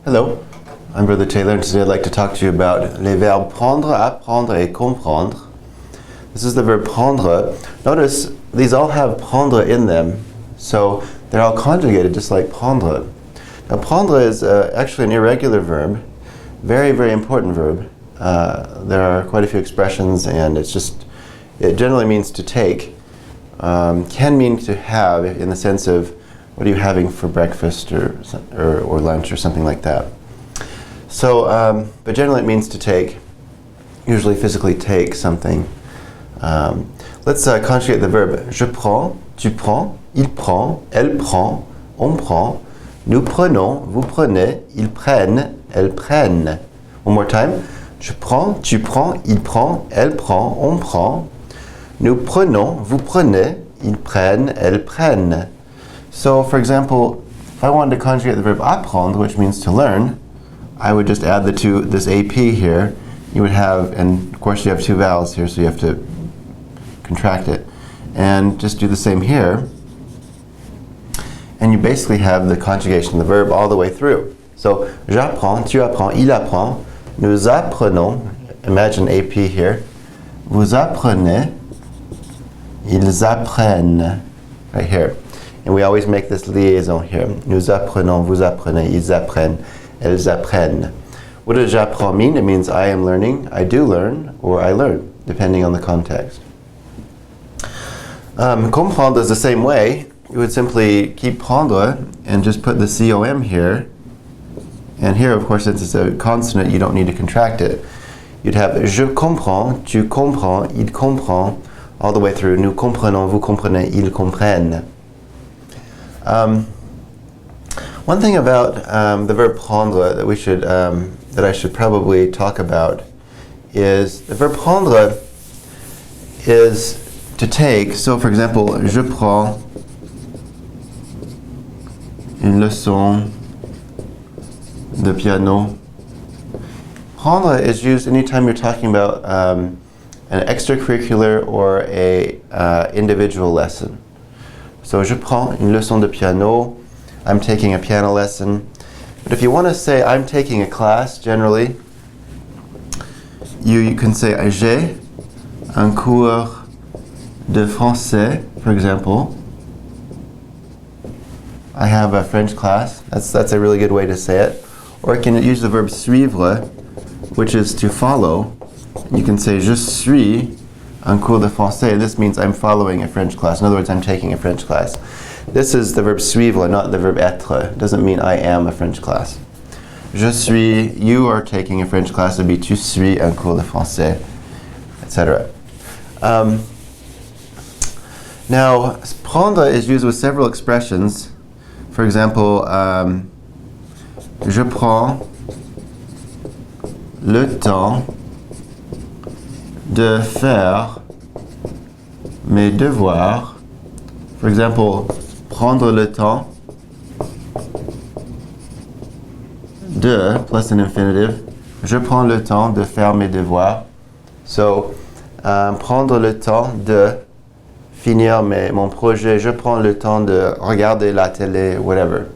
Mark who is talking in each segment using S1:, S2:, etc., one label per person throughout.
S1: Hello, I'm Brother Taylor, and today I'd like to talk to you about les verbes prendre, apprendre, et comprendre. This is the verb prendre. Notice these all have prendre in them, so they're all conjugated just like prendre. Now prendre is actually an irregular verb, very, very important verb. There are quite a few expressions, and it generally means to take. Can mean to have in the sense of what are you having for breakfast or lunch or something like that. So, but generally it means to take, usually physically take something. Let's conjugate the verb je prends, tu prends, il prend, elle prend, on prend, nous prenons, vous prenez, ils prennent, elles prennent. One more time. Je prends, tu prends, il prend, elle prend, on prend, nous prenons, vous prenez, ils prennent, elles prennent. So, for example, if I wanted to conjugate the verb apprendre, which means to learn, I would just add this AP here. You would have, and of course you have two vowels here, so you have to contract it. And just do the same here. And you basically have the conjugation of the verb all the way through. So, j'apprends, tu apprends, il apprend, nous apprenons, imagine AP here, vous apprenez, ils apprennent, right here. And we always make this liaison here. Nous apprenons, vous apprenez, ils apprennent, elles apprennent. What does j'apprends mean? It means I am learning, I do learn, or I learn, depending on the context. Comprendre is the same way. You would simply keep prendre and just put the com here. And here, of course, since it's a consonant, you don't need to contract it. You'd have je comprends, tu comprends, il comprend, all the way through. Nous comprenons, vous comprenez, ils comprennent. One thing about the verb prendre that I should probably talk about is the verb prendre is to take. So, for example, je prends une leçon de piano. Prendre is used anytime you're talking about an extracurricular or a individual lesson. So, je prends une leçon de piano. I'm taking a piano lesson. But if you want to say I'm taking a class, generally, you can say j'ai un cours de français, for example. I have a French class. That's a really good way to say it. Or you can use the verb suivre, which is to follow. You can say je suis un cours de français. This means I'm following a French class. In other words, I'm taking a French class. This is the verb suivre, not the verb être. It doesn't mean I am a French class. Je suis, you are taking a French class. It would be tu suis un cours de français, etc. Now, prendre is used with several expressions. For example, je prends le temps de faire mes devoirs. For example, prendre le temps de plus an infinitive. Je prends le temps de faire mes devoirs. So, prendre le temps de finir mon projet. Je prends le temps de regarder la télé, whatever.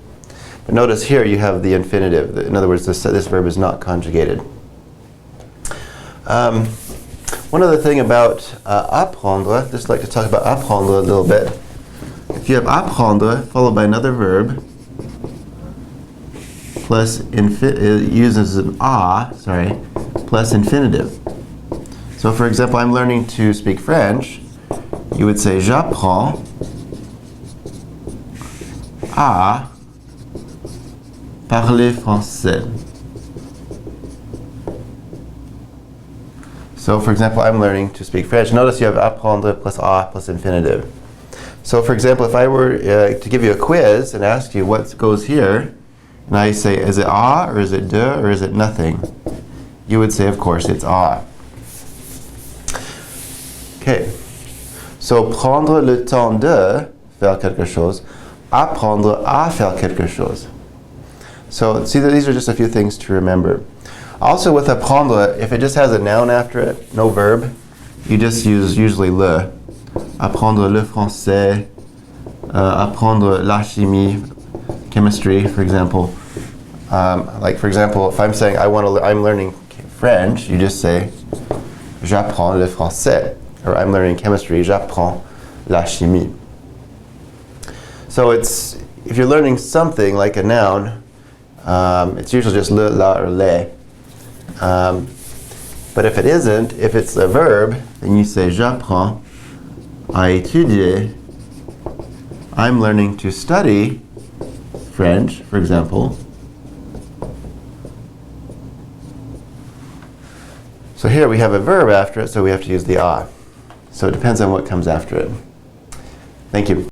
S1: But notice here you have the infinitive. In other words, this verb is not conjugated. One other thing about apprendre, just like to talk about apprendre a little bit. If you have apprendre followed by another verb, plus it uses an plus infinitive. So for example, I'm learning to speak French. You would say j'apprends à parler français. So for example, I'm learning to speak French. Notice you have apprendre plus à plus infinitive. So for example, if I were to give you a quiz and ask you what goes here, and I say, is it à, or is it de, or is it nothing? You would say, of course, it's à. Okay. So prendre le temps de faire quelque chose, apprendre à faire quelque chose. So see that these are just a few things to remember. Also with apprendre, if it just has a noun after it, no verb, you just use usually le. Apprendre le français, apprendre la chimie, chemistry, for example. Like for example, if I'm saying I'm learning French, you just say j'apprends le français, or I'm learning chemistry, j'apprends la chimie. So if you're learning something like a noun, it's usually just le, la, or les. But if it isn't, if it's a verb, then you say j'apprends à étudier. I'm learning to study French, for example. So here we have a verb after it, so we have to use the a. So it depends on what comes after it. Thank you.